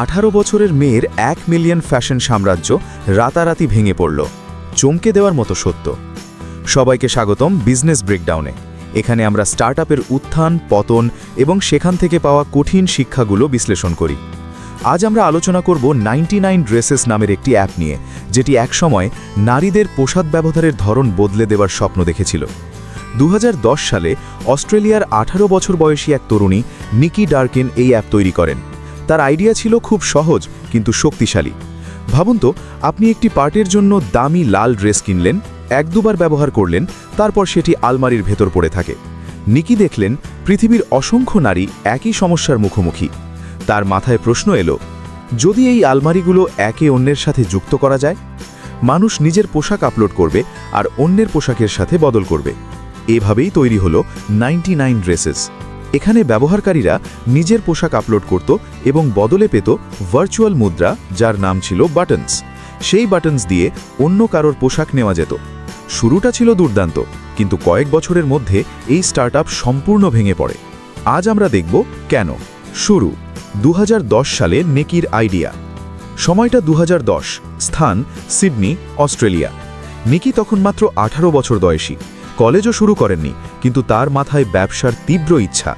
18 বছরের মেয়ের 1 million fashion সাম্রাজ্য রাতারাতি ভেঙে পড়ল। চমকে দেওয়ার মতো সত্য। সবাইকে স্বাগতম বিজনেস ব্রেকডাউনে। এখানে আমরা স্টার্টআপের উত্থান, পতন এবং সেখান থেকে পাওয়া কঠিন শিক্ষাগুলো বিশ্লেষণ করি। আজ আমরা আলোচনা করব 99 ড্রেসেস নামের একটি অ্যাপ নিয়ে, যেটি একসময় নারীদের পোশাক ব্যবহারের ধরন বদলে দেওয়ার স্বপ্ন দেখেছিল। 2010 সালে অস্ট্রেলিয়ার 18 বছর বয়সী এক তরুণী নিকি ডার্কিন এই অ্যাপ তৈরি করেন। তার আইডিয়া ছিল খুব সহজ কিন্তু শক্তিশালী। ভাবুন তো, আপনি একটি পার্টির জন্য দামি লাল ড্রেস কিনলেন, এক দুবার ব্যবহার করলেন, তারপর সেটি আলমারির ভেতর পড়ে থাকে। নিকি দেখলেন পৃথিবীর অসংখ্য নারী একই সমস্যার মুখোমুখি। তার মাথায় প্রশ্ন এলো, যদি এই আলমারিগুলো একে অন্যের সাথে যুক্ত করা যায়, মানুষ নিজের পোশাক আপলোড করবে আর অন্যের পোশাকের সাথে বদল করবে। এভাবেই তৈরি হলো 99 ড্রেসেস। এখানে ব্যবহারকারীরা নিজের পোশাক আপলোড করত এবং বদলে পেত ভার্চুয়াল মুদ্রা, যার নাম ছিল বাটনস। সেই বাটনস দিয়ে অন্য কারোর পোশাক নেওয়া যেত। শুরুটা ছিল দুর্দান্ত, কিন্তু কয়েক বছরের মধ্যে এই স্টার্টআপ সম্পূর্ণ ভেঙে পড়ে। আজ আমরা দেখব কেন। শুরু 2010 সালে নেকির আইডিয়া। সময়টা 2010, স্থান সিডনি, অস্ট্রেলিয়া। নিকি তখন মাত্র 18 বছর বয়সী। কলেজও শুরু করেননি, কিন্তু তার মাথায় ব্যবসার তীব্র ইচ্ছা।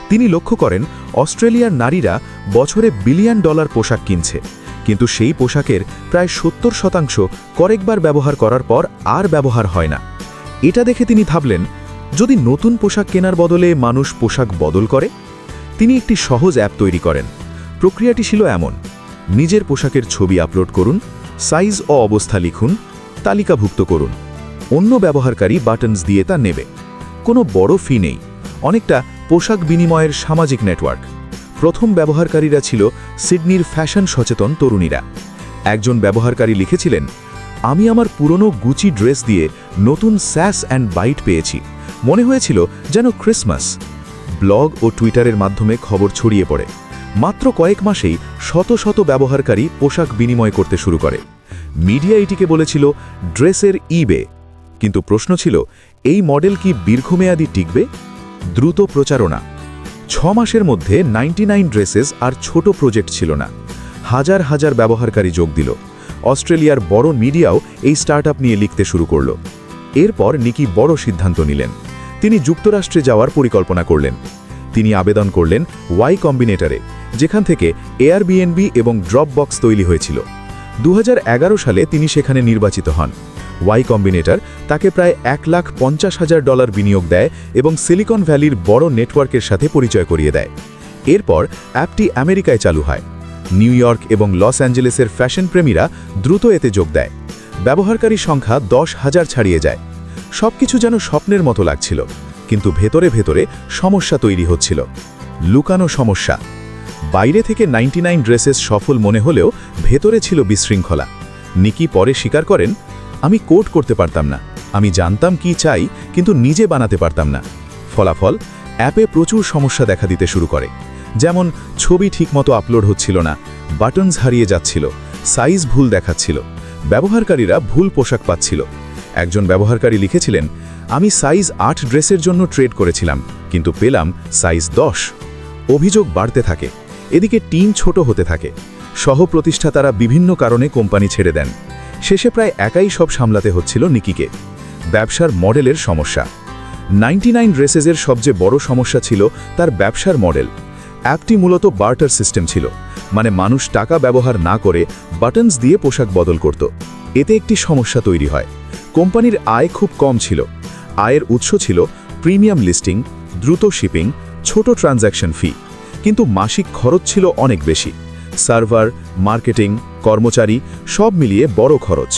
তিনি লক্ষ্য করেন অস্ট্রেলিয়ার নারীরা বছরে $1 বিলিয়ন পোশাক কিনছে, কিন্তু সেই পোশাকের প্রায় 70% কয়েকবার ব্যবহার করার পর আর ব্যবহার হয় না। এটা দেখে তিনি ভাবলেন, যদি নতুন পোশাক কেনার বদলে মানুষ পোশাক বদল করে। তিনি একটি সহজ অ্যাপ তৈরি করেন। প্রক্রিয়াটি ছিল এমন: নিজের পোশাকের ছবি আপলোড করুন, সাইজ ও অবস্থা লিখুন, তালিকাভুক্ত করুন। অন্য ব্যবহারকারী বাটনস দিয়ে তা নেবে। কোনো বড় ফি নেই, অনেকটা পোশাক বিনিময়ের সামাজিক নেটওয়ার্ক। প্রথম ব্যবহারকারীরা ছিল সিডনির ফ্যাশন সচেতন তরুণীরা। একজন ব্যবহারকারী লিখেছিলেন, আমি আমার পুরনো গুচি ড্রেস দিয়ে নতুন স্যাস অ্যান্ড বাইট পেয়েছি, মনে হয়েছিল যেন ক্রিসমাস। ব্লগ ও টুইটারের মাধ্যমে খবর ছড়িয়ে পড়ে। মাত্র কয়েক মাসেই শত শত ব্যবহারকারী পোশাক বিনিময় করতে শুরু করে। মিডিয়া এটিকে বলেছিল ড্রেসের ইবে। কিন্তু প্রশ্ন ছিল, এই মডেল কি দীর্ঘমেয়াদী টিকবে? দ্রুত প্রচারণা। 6 মাসের মধ্যে 99 ড্রেসেস আর ছোট প্রজেক্ট ছিল না। হাজার হাজার ব্যবহারকারী যোগ দিল। অস্ট্রেলিয়ার বড় মিডিয়াও এই স্টার্টআপ নিয়ে লিখতে শুরু করল। এরপর নিকি বড় সিদ্ধান্ত নিলেন। তিনি যুক্তরাষ্ট্রে যাওয়ার পরিকল্পনা করলেন। তিনি আবেদন করলেন ওয়াই কম্বিনেটরে, যেখান থেকে এয়ারবিএনবি এবং ড্রপবক্স তৈরি হয়েছিল। 2011 সালে তিনি সেখানে নির্বাচিত হন। ওয়াই কম্বিনেটর তাকে প্রায় $1,50,000 বিনিয়োগ দেয় এবং সিলিকন ভ্যালির বড় নেটওয়ার্কের সাথে পরিচয় করিয়ে দেয়। এরপর অ্যাপটি আমেরিকায় চালু হয়। নিউ ইয়র্ক এবং লস অ্যাঞ্জেলেসের ফ্যাশন প্রেমীরা দ্রুত এতে যোগ দেয়। ব্যবহারকারী সংখ্যা 10,000 ছাড়িয়ে যায়। সবকিছু যেন স্বপ্নের মতো লাগছিল, কিন্তু ভেতরে ভেতরে সমস্যা তৈরি হচ্ছিল। লুকানো সমস্যা। বাইরে থেকে 99 ড্রেসেস সফল মনে হলেও ভেতরে ছিল বিশৃঙ্খলা। নিকি পরে স্বীকার করেন, আমি কোড করতে পারতাম না, আমি জানতাম কি চাই, কিন্তু নিজে বানাতে পারতাম না। ফলাফল, অ্যাপে প্রচুর সমস্যা দেখা দিতে শুরু করে। যেমন ছবি ঠিকমতো আপলোড হচ্ছিল না, বাটনস হারিয়ে যাচ্ছিল, সাইজ ভুল দেখাচ্ছিল, ব্যবহারকারীরা ভুল পোশাক পাচ্ছিল। একজন ব্যবহারকারী লিখেছিলেন, আমি সাইজ 8 ড্রেসের জন্য ট্রেড করেছিলাম, কিন্তু পেলাম সাইজ 10। অভিযোগ বাড়তে থাকে। এদিকে টিম ছোট হতে থাকে। সহ প্রতিষ্ঠাতারা বিভিন্ন কারণে কোম্পানি ছেড়ে দেন। শেষে প্রায় একাই সব সামলাতে হচ্ছিল নিকিকে। ব্যবসার মডেলের সমস্যা। 99 ড্রেসেসের সবচেয়ে বড় সমস্যা ছিল তার ব্যবসার মডেল। অ্যাপটি মূলত বার্টার সিস্টেম ছিল, মানে মানুষ টাকা ব্যবহার না করে বাটনস দিয়ে পোশাক বদল করত। এতে একটি সমস্যা তৈরি হয়। কোম্পানির আয় খুব কম ছিল। আয়ের উৎস ছিল প্রিমিয়াম লিস্টিং, দ্রুত শিপিং, ছোট ট্রানজ্যাকশন ফি, কিন্তু মাসিক খরচ ছিল অনেক বেশি। সার্ভার, মার্কেটিং, কর্মচারী সব মিলিয়ে বড় খরচ।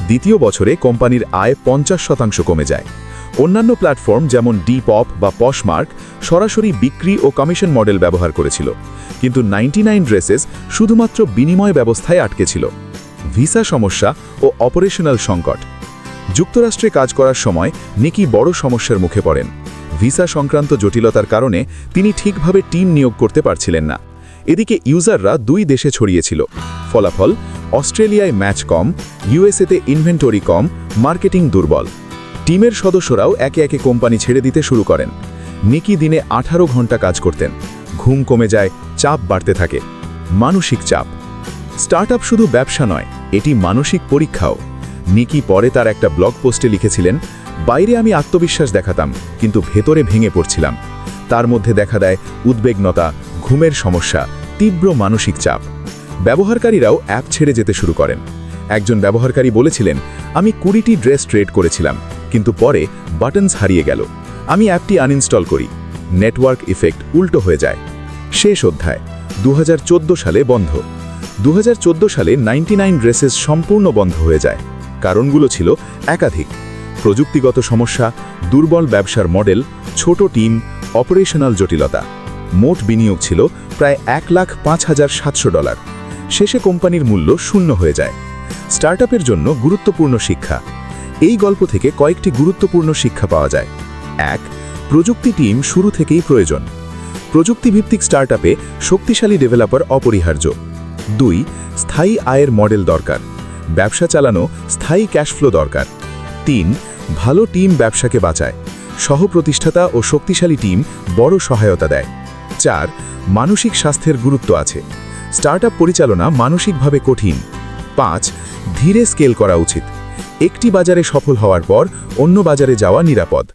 দ্বিতীয় বছরে কোম্পানির আয় 50% কমে যায়। অন্যান্য প্ল্যাটফর্ম যেমন ডিপপ বা পশমার্ক সরাসরি বিক্রি ও কমিশন মডেল ব্যবহার করেছিল, কিন্তু 99 ড্রেসেস শুধুমাত্র বিনিময় ব্যবস্থায় আটকে ছিল। ভিসা সমস্যা ও অপারেশনাল সংকট। যুক্তরাষ্ট্রে কাজ করার সময় নিকি বড় সমস্যার মুখে পড়েন। ভিসা সংক্রান্ত জটিলতার কারণে তিনি ঠিকভাবে টিম নিয়োগ করতে পারছিলেন না। এদিকে ইউজাররা 2 দেশে ছড়িয়েছিল। ফলাফল, অস্ট্রেলিয়ায় ম্যাচ কম, ইউএসএতে ইনভেন্টরি কম, মার্কেটিং দুর্বল। টিমের সদস্যরাও একে একে কোম্পানি ছেড়ে দিতে শুরু করেন। নিকি দিনে 18 ঘন্টা কাজ করতেন। ঘুম কমে যায়, চাপ বাড়তে থাকে। মানসিক চাপ। স্টার্টআপ শুধু ব্যবসা নয়, এটি মানসিক পরীক্ষাও। নিকি পরে তার একটা ব্লগ পোস্টে লিখেছিলেন, বাইরে আমি আত্মবিশ্বাস দেখাতাম, কিন্তু ভেতরে ভেঙে পড়ছিলাম। তার মধ্যে দেখা দেয় উদ্বেগনতা, ঘুমের সমস্যা, তীব্র মানসিক চাপ। ব্যবহারকারীরাও অ্যাপ ছেড়ে যেতে শুরু করেন। একজন ব্যবহারকারী বলেছিলেন, আমি 20টি ড্রেস ট্রেড করেছিলাম, কিন্তু পরে বাটনস হারিয়ে গেল। আমি অ্যাপটি আনইনস্টল করি। নেটওয়ার্ক ইফেক্ট উল্টো হয়ে যায়। শেষ অধ্যায় 2014 সালে বন্ধ। 2014 সালে 99 ড্রেসেস সম্পূর্ণ বন্ধ হয়ে যায়। কারণগুলো ছিল একাধিক: প্রযুক্তিগত সমস্যা, দুর্বল ব্যবসার মডেল, ছোট টিম, অপারেশনাল জটিলতা। মোট বিনিয়োগ ছিল প্রায় $1,05,700। শেষে কোম্পানির মূল্য শূন্য হয়ে যায়। স্টার্টআপের জন্য গুরুত্বপূর্ণ শিক্ষা। এই গল্প থেকে কয়েকটি গুরুত্বপূর্ণ শিক্ষা পাওয়া যায়। 1. প্রযুক্তি টিম শুরু থেকেই প্রয়োজন। প্রযুক্তিভিত্তিক স্টার্টআপে শক্তিশালী ডেভেলপার অপরিহার্য। 2. স্থায়ী আয়ের মডেল দরকার। ব্যবসা চালানো স্থায়ী ক্যাশফ্লো দরকার। 3. ভালো টিম ব্যবসাকে বাঁচায়। সহ-প্রতিষ্ঠাতা ও শক্তিশালী টিম বড় সহায়তা দেয়। 4. মানসিক স্বাস্থ্যের গুরুত্ব আছে। স্টার্টআপ পরিচালনা মানসিকভাবে কঠিন। 5. ধীরে স্কেল করা উচিত। একটি বাজারে সফল হওয়ার পর অন্য বাজারে যাওয়া নিরাপদ।